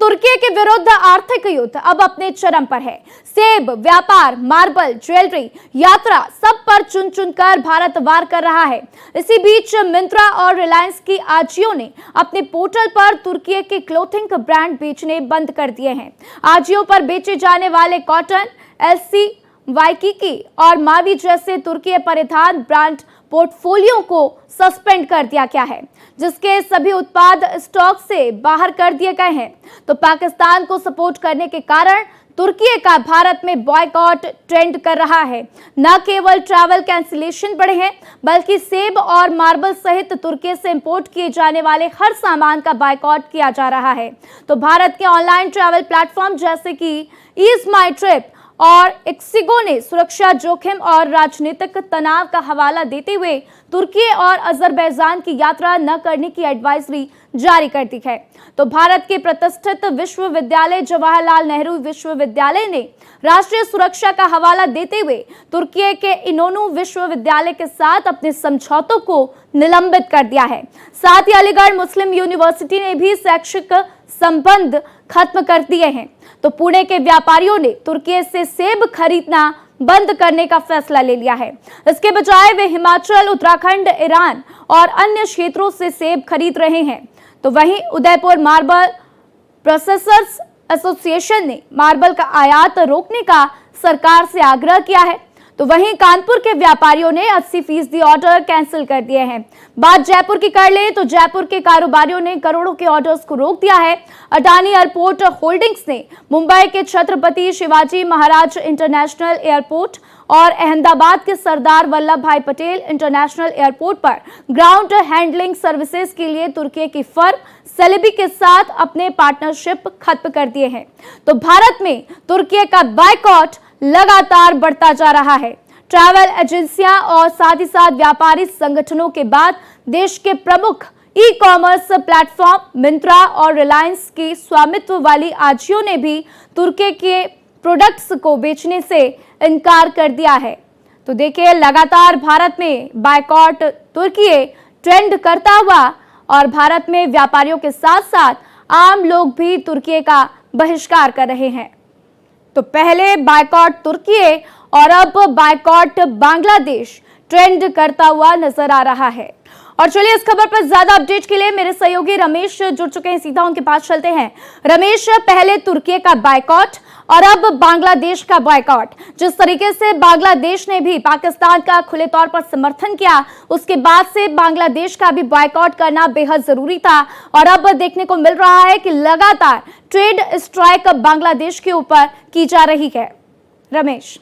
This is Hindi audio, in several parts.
तुर्की के विरुद्ध आर्थिक युद्ध अब अपने चरम पर है। सेब, व्यापार, मार्बल, ज्वेलरी, यात्रा सब पर चुन चुनकर भारत वार कर रहा है। इसी बीच मिंत्रा और रिलायंस की आजियो ने अपने पोर्टल पर तुर्की के क्लोथिंग ब्रांड बेचने बंद कर दिए हैं। आजियो पर बेचे जाने वाले कॉटन, एलसी, वाइकिकी और मावी जैसे तुर्की परिधान ब्रांड पोर्टफोलियो को सस्पेंड कर दिया गया है, जिसके सभी उत्पाद स्टॉक से बाहर कर दिए गए हैं। तो पाकिस्तान को सपोर्ट करने के कारण तुर्की का भारत में बॉयकॉट ट्रेंड कर रहा है। न केवल ट्रैवल कैंसिलेशन बढ़े हैं, बल्कि सेब और मार्बल सहित तुर्की से इंपोर्ट किए जाने वाले हर सामान का बॉयकॉट किया जा रहा है। तो भारत के ऑनलाइन ट्रैवल प्लेटफॉर्म जैसे कि ईज माई ट्रिप और एक्सिगो ने सुरक्षा जोखिम और राजनीतिक तनाव का हवाला देते हुए तुर्की और अजरबैजान की यात्रा न करने की एडवाइजरी जारी कर दी है। तो भारत के प्रतिष्ठित विश्वविद्यालय जवाहरलाल नेहरू विश्वविद्यालय ने राष्ट्रीय सुरक्षा का हवाला देते हुए तुर्की के इनोनू विश्वविद्यालय के साथ अपने समझौतों को निलंबित कर दिया है। साथ ही अलीगढ़ मुस्लिम यूनिवर्सिटी ने भी शैक्षिक संबंध खत्म कर दिए हैं। तो पुणे के व्यापारियों ने तुर्की से सेब खरीदना बंद करने का फैसला ले लिया है। इसके बजाय वे हिमाचल, उत्तराखंड, ईरान और अन्य क्षेत्रों से सेब खरीद रहे हैं। तो वहीं उदयपुर मार्बल प्रोसेसर्स एसोसिएशन ने मार्बल का आयात रोकने का सरकार से आग्रह किया है। तो वहीं कानपुर के व्यापारियों ने 80% ऑर्डर कैंसिल कर दिए हैं। बात जयपुर की कर ले तो जयपुर के कारोबारियों ने करोड़ों के ऑर्डर्स को रोक दिया है। अडानी एयरपोर्ट होल्डिंग्स ने मुंबई के छत्रपति शिवाजी महाराज इंटरनेशनल एयरपोर्ट और अहमदाबाद के सरदार वल्लभ भाई पटेल इंटरनेशनल एयरपोर्ट पर ग्राउंड हैंडलिंग सर्विसेज के लिए तुर्की की फर्म सेलेबी के साथ अपने पार्टनरशिप खत्म कर दिए हैं। तो भारत में तुर्की का बायकॉट लगातार बढ़ता जा रहा है। ट्रैवल एजेंसियां और साथ ही साथ व्यापारी संगठनों के बाद देश के प्रमुख ई कॉमर्स प्लेटफॉर्म मिंत्रा और रिलायंस की स्वामित्व वाली आजियो ने भी तुर्की के प्रोडक्ट्स को बेचने से इनकार कर दिया है। तो देखिए, लगातार भारत में बायकॉट तुर्की ट्रेंड करता हुआ और भारत में व्यापारियों के साथ साथ आम लोग भी तुर्की का बहिष्कार कर रहे हैं। तो पहले बायकॉट तुर्की और अब बायकॉट बांग्लादेश ट्रेंड करता हुआ नजर आ रहा है। और चलिए, इस खबर पर ज्यादा अपडेट के लिए मेरे सहयोगी रमेश जुड़ चुके हैं, सीधा उनके पास चलते हैं। रमेश, पहले तुर्की का बायकॉट और अब बांग्लादेश का बायकॉट। जिस तरीके से बांग्लादेश ने भी पाकिस्तान का खुले तौर पर समर्थन किया, उसके बाद से बांग्लादेश का भी बायकॉट करना बेहद जरूरी था। और अब देखने को मिल रहा है कि लगातार ट्रेड स्ट्राइक बांग्लादेश के ऊपर की जा रही है। रमेश,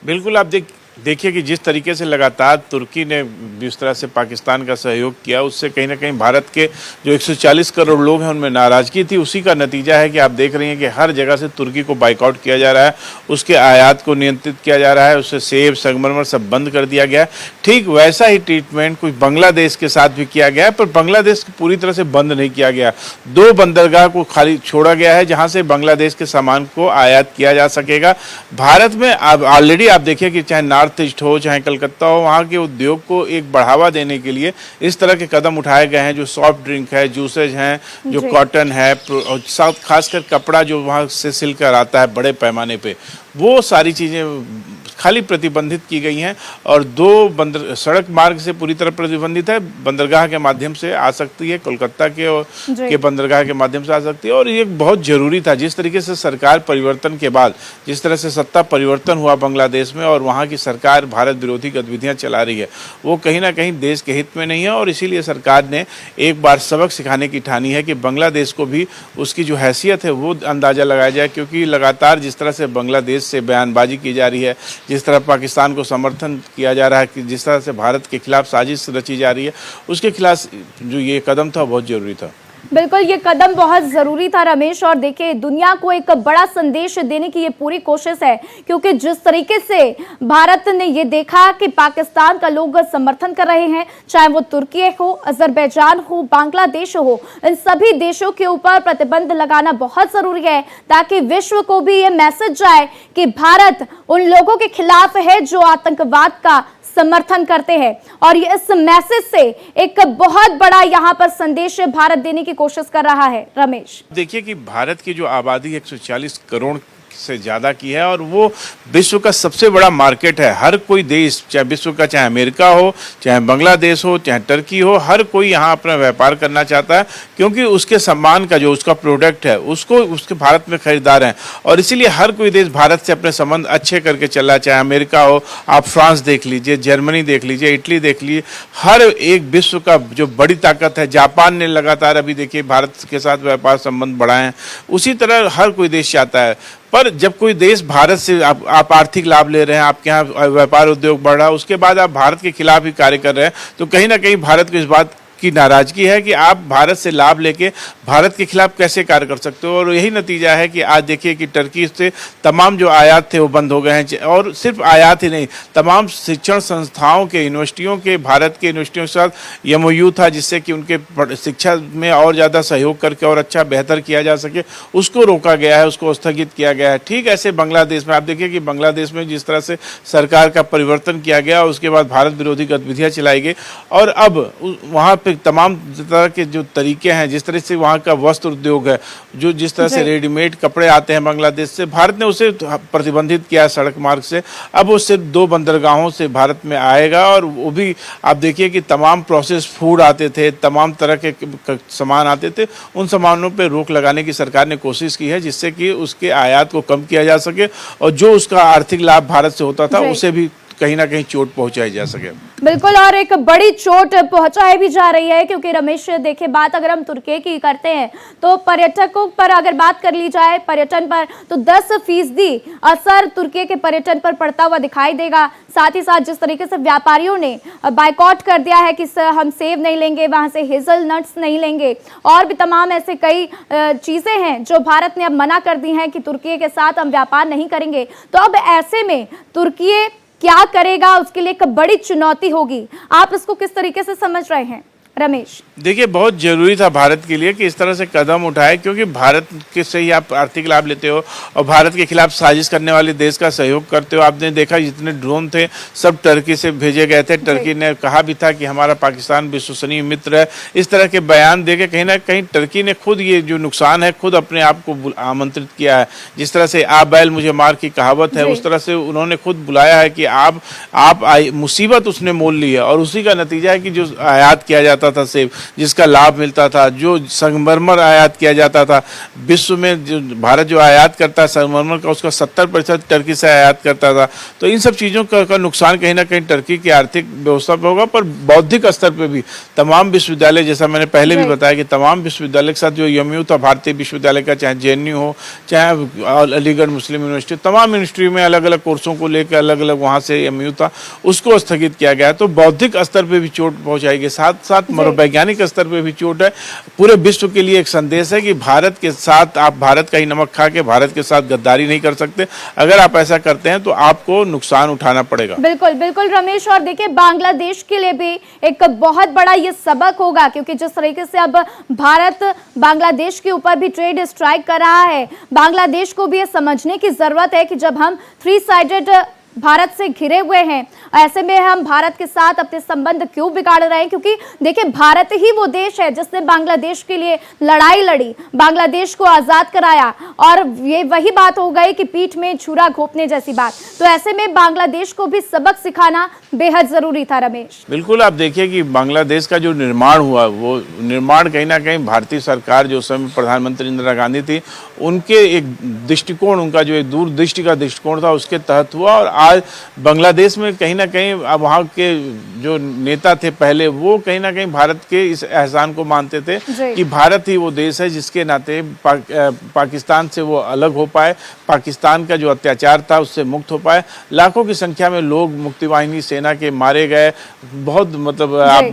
बिल्कुल, आप देखिए कि जिस तरीके से लगातार तुर्की ने जिस तरह से पाकिस्तान का सहयोग किया, उससे कहीं ना कहीं भारत के जो 140 करोड़ लोग हैं उनमें नाराजगी थी। उसी का नतीजा है कि आप देख रहे हैं कि हर जगह से तुर्की को बाइकआउट किया जा रहा है, उसके आयात को नियंत्रित किया जा रहा है, उससे सेब, संगमरमर सब बंद कर दिया गया है। ठीक वैसा ही ट्रीटमेंट कुछ बांग्लादेश के साथ भी किया गया है, पर बांग्लादेश पूरी तरह से बंद नहीं किया गया। 2 बंदरगाह को खाली छोड़ा गया है जहाँ से बांग्लादेश के सामान को आयात किया जा सकेगा। भारत में अब ऑलरेडी आप देखिए कि चाहे नॉर्थ ईस्ट हो चाहे कलकत्ता हो, वहाँ के उद्योग को एक बढ़ावा देने के लिए इस तरह के कदम उठाए गए हैं। जो सॉफ्ट ड्रिंक है, जूसेज हैं, जो कॉटन है, और खासकर कपड़ा जो वहाँ से सिल कर आता है बड़े पैमाने पे, वो सारी चीज़ें खाली प्रतिबंधित की गई हैं। और 2 सड़क मार्ग से पूरी तरह प्रतिबंधित है, बंदरगाह के माध्यम से आ सकती है, कोलकाता के बंदरगाह के माध्यम से आ सकती है। और ये बहुत ज़रूरी था। जिस तरीके से सरकार परिवर्तन के बाद जिस तरह से सत्ता परिवर्तन हुआ बांग्लादेश में और वहाँ की सरकार भारत विरोधी गतिविधियाँ चला रही है, वो कहीं ना कहीं देश के हित में नहीं है। और इसीलिए सरकार ने एक बार सबक सिखाने की ठानी है कि बांग्लादेश को भी उसकी जो हैसियत है वो अंदाज़ा लगाया जाए। क्योंकि लगातार जिस तरह से बांग्लादेश से बयानबाजी की जा रही है, जिस तरह पाकिस्तान को समर्थन किया जा रहा है, कि जिस तरह से भारत के खिलाफ साजिश रची जा रही है, उसके खिलाफ जो ये कदम था बहुत जरूरी था। बिल्कुल, ये कदम बहुत जरूरी था रमेश। और देखिए, दुनिया को एक बड़ा संदेश देने की ये पूरी कोशिश है, क्योंकि जिस तरीके से भारत ने ये देखा कि पाकिस्तान का लोग समर्थन कर रहे हैं, चाहे वो तुर्की हो, अजरबैजान हो, बांग्लादेश हो, इन सभी देशों के ऊपर प्रतिबंध लगाना बहुत जरूरी है, ताकि विश्व को भी ये मैसेज जाए कि भारत उन लोगों के खिलाफ है जो आतंकवाद का समर्थन करते हैं। और ये इस मैसेज से एक बहुत बड़ा यहाँ पर संदेश भारत देने की कोशिश कर रहा है। रमेश, देखिए कि भारत की जो आबादी 140 करोड़ से ज़्यादा की है और वो विश्व का सबसे बड़ा मार्केट है। हर कोई देश, चाहे विश्व का, चाहे अमेरिका हो, चाहे बांग्लादेश हो, चाहे टर्की हो, हर कोई यहाँ अपना व्यापार करना चाहता है क्योंकि उसके सम्मान का जो उसका प्रोडक्ट है उसको उसके भारत में खरीदार हैं और इसीलिए हर कोई देश भारत से अपने संबंध अच्छे करके चल रहा है। चाहे अमेरिका हो, आप फ्रांस देख लीजिए, जर्मनी देख लीजिए, इटली देख लीजिए, हर एक विश्व का जो बड़ी ताकत है। जापान ने लगातार अभी देखिए भारत के साथ व्यापार संबंध बढ़ाए हैं। उसी तरह हर कोई देश चाहता है। पर जब कोई देश भारत से आप आर्थिक लाभ ले रहे हैं, आपके यहाँ व्यापार उद्योग बढ़ रहा है, उसके बाद आप भारत के खिलाफ ही कार्य कर रहे हैं, तो कहीं ना कहीं भारत को इस बात की नाराजगी है कि आप भारत से लाभ लेके भारत के खिलाफ कैसे कार्य कर सकते हो। और यही नतीजा है कि आज देखिए कि टर्की से तमाम जो आयात थे वो बंद हो गए हैं। और सिर्फ आयात ही नहीं, तमाम शिक्षण संस्थाओं के, यूनिवर्सिटियों के, भारत के यूनिवर्सिटियों के साथ एमओयू था जिससे कि उनके शिक्षा में और ज़्यादा सहयोग करके और अच्छा बेहतर किया जा सके, उसको रोका गया है, उसको स्थगित किया गया है। ठीक ऐसे बांग्लादेश में आप देखिए कि बांग्लादेश में जिस तरह से सरकार का परिवर्तन किया गया, उसके बाद भारत विरोधी गतिविधियाँ चलाई गई और अब वहाँ तमाम तरह के जो तरीके हैं, जिस तरह से वहाँ का वस्त्र उद्योग है, जो जिस तरह से रेडीमेड कपड़े आते हैं बांग्लादेश से, भारत ने उसे प्रतिबंधित किया सड़क मार्ग से। अब वो सिर्फ 2 बंदरगाहों से भारत में आएगा और वो भी आप देखिए कि तमाम प्रोसेस फूड आते थे, तमाम तरह के सामान आते थे, उन सामानों पर रोक लगाने की सरकार ने कोशिश की है जिससे कि उसके आयात को कम किया जा सके और जो उसका आर्थिक लाभ भारत से होता था उसे भी कहीं ना कहीं चोट पहुंचाई जा सके। बिल्कुल, और एक बड़ी चोट पहुंचाई भी जा रही है क्योंकि रमेश देखिए, बात अगर हम तुर्की की करते हैं तो पर्यटकों पर अगर बात कर ली जाए, पर्यटन पर, तो 10% असर तुर्की के पर्यटन पर पड़ता हुआ दिखाई देगा। साथ ही साथ जिस तरीके से व्यापारियों ने बाइकआउट कर दिया है कि हम सेब नहीं लेंगे, वहां से हेजलनट्स नहीं लेंगे, और भी तमाम ऐसे कई चीजें हैं जो भारत ने अब मना कर दी हैं कि तुर्की के साथ हम व्यापार नहीं करेंगे। तो अब ऐसे में तुर्की क्या करेगा, उसके लिए एक बड़ी चुनौती होगी। आप इसको किस तरीके से समझ रहे हैं रमेश? देखिए, बहुत जरूरी था भारत के लिए कि इस तरह से कदम उठाए क्योंकि भारत के से ही आप आर्थिक लाभ लेते हो और भारत के खिलाफ साजिश करने वाले देश का सहयोग करते हो। आपने देखा जितने ड्रोन थे सब टर्की से भेजे गए थे। टर्की ने कहा भी था कि हमारा पाकिस्तान विश्वसनीय मित्र है। इस तरह के बयान देके कहीं ना कहीं टर्की ने खुद ये जो नुकसान है खुद अपने आप को आमंत्रित किया है। जिस तरह से आ बैल मुझे मार की कहावत है, उस तरह से उन्होंने खुद बुलाया है कि आप मुसीबत उसने मोल ली है। और उसी का नतीजा है कि जो आयात किया जाता था सेब, जिसका लाभ मिलता था, जो संगमरमर आयात किया जाता था, विश्व में जो भारत जो आयात करता है संगमरमर का, उसका 70% टर्की से आयात करता था। तो इन सब चीज़ों का नुकसान कहीं ना कहीं टर्की की आर्थिक व्यवस्था पर होगा। पर बौद्धिक स्तर पर भी तमाम विश्वविद्यालय, जैसा मैंने पहले भी बताया कि तमाम विश्वविद्यालय के साथ जो एमयू था भारतीय विश्वविद्यालय का, चाहे जेएनयू हो, चाहे अलीगढ़ मुस्लिम यूनिवर्सिटी, तमाम यूनिवर्सिटी में अलग अलग कोर्सों को लेकर अलग अलग वहाँ से एमयू था, उसको स्थगित किया गया। तो बौद्धिक स्तर पर भी चोट पहुँचाएगी, साथ साथ वैज्ञानिक स्तर पे भी चोट है। पूरे विश्व के लिए एक संदेश है कि भारत के साथ आप भारत का ही नमक खा के भारत के साथ गद्दारी नहीं कर सकते। अगर आप ऐसा करते हैं तो आपको नुकसान उठाना पड़ेगा। बिल्कुल बिल्कुल रमेश, और देखिए बांग्लादेश के लिए भी एक बहुत बड़ा ये सबक होगा क्योंकि जिस तरीके से अब भारत बांग्लादेश के ऊपर भी ट्रेड स्ट्राइक कर रहा है, बांग्लादेश को भी ये समझने की जरूरत है कि जब हम 3 साइडेड भारत से घिरे हुए हैं, ऐसे में हम भारत के साथ अपने संबंध क्यों बिगाड़ रहे हैं? क्योंकि देखिए भारत ही वो देश है जिसने बांग्लादेश के लिए लड़ाई लड़ी, बांग्लादेश को आजाद कराया, और ये वही बात हो गई कि पीठ में छुरा घोंपने जैसी बात। तो ऐसे में बांग्लादेश को भी सबक सिखाना बेहद जरूरी था रमेश। बिल्कुल, आप देखिए कि बांग्लादेश का जो निर्माण हुआ, वो निर्माण कहीं ना कहीं भारतीय सरकार, जो समय प्रधानमंत्री इंदिरा गांधी थी, उनके एक दृष्टिकोण, उनका जो एक दूरदृष्टि का दृष्टिकोण था उसके तहत हुआ। और आज बांग्लादेश में कहीं ना कहीं अब वहाँ के जो नेता थे पहले, वो कहीं ना कहीं भारत के इस एहसान को मानते थे कि भारत ही वो देश है जिसके नाते पाकिस्तान से वो अलग हो पाए, पाकिस्तान का जो अत्याचार था उससे मुक्त हो पाए। लाखों की संख्या में लोग मुक्ति वाहिनी सेना के मारे गए, बहुत मतलब आप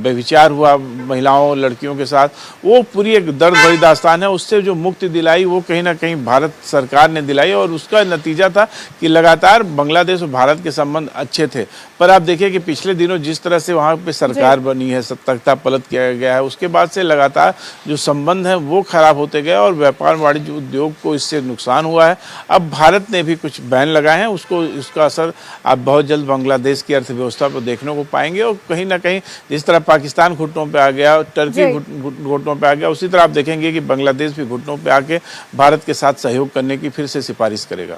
व्यभिचार हुआ महिलाओं लड़कियों के साथ, वो पूरी एक दर्द भरी दास्तान है। उससे जो मुक्ति दिलाई वो कहीं ना कहीं भारत सरकार ने दिलाई और उसका नतीजा था कि लगातार बांग्लादेश और भारत के संबंध अच्छे थे, पर आप देखिए कि पिछले दिनों जिस तरह से वहाँ पे सरकार बनी है, तख्ता पलट किया गया है, उसके बाद से लगातार जो संबंध है वो खराब होते गए और व्यापार वाणिज्य उद्योग को इससे नुकसान हुआ है। अब भारत ने भी कुछ बैन लगाए हैं, उसका असर आप बहुत जल्द बांग्लादेश की अर्थव्यवस्था पर देखने को पाएंगे। और कहीं ना कहीं जिस तरह पाकिस्तान घुटनों पे आ गया, टर्की घुटनों पे आ गया, उसी तरह आप देखेंगे कि बांग्लादेश भी घुटनों पे आके भारत के साथ सहयोग करने की फिर से सिफारिश करेगा।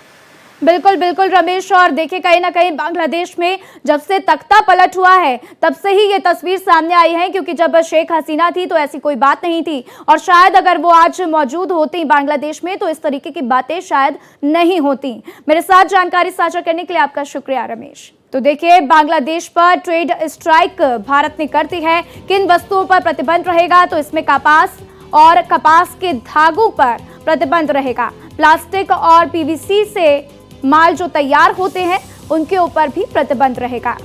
बिल्कुल बिल्कुल रमेश, और देखिए कहीं ना कहीं बांग्लादेश में जब से तख्ता पलट हुआ है तब से ही ये तस्वीर सामने आई है, क्योंकि जब शेख हसीना थी तो ऐसी कोई बात नहीं थी, और शायद अगर वो आज मौजूद होती बांग्लादेश में तो इस तरीके की बातें शायद नहीं होती। मेरे साथ जानकारी साझा करने के लिए आपका शुक्रिया रमेश। तो देखिए, बांग्लादेश पर ट्रेड स्ट्राइक भारत ने कर दी है। किन वस्तुओं पर प्रतिबंध रहेगा, तो इसमें कपास और कपास के धागों पर प्रतिबंध रहेगा। प्लास्टिक और पीवीसी से माल जो तैयार होते हैं उनके ऊपर भी प्रतिबंध रहेगा।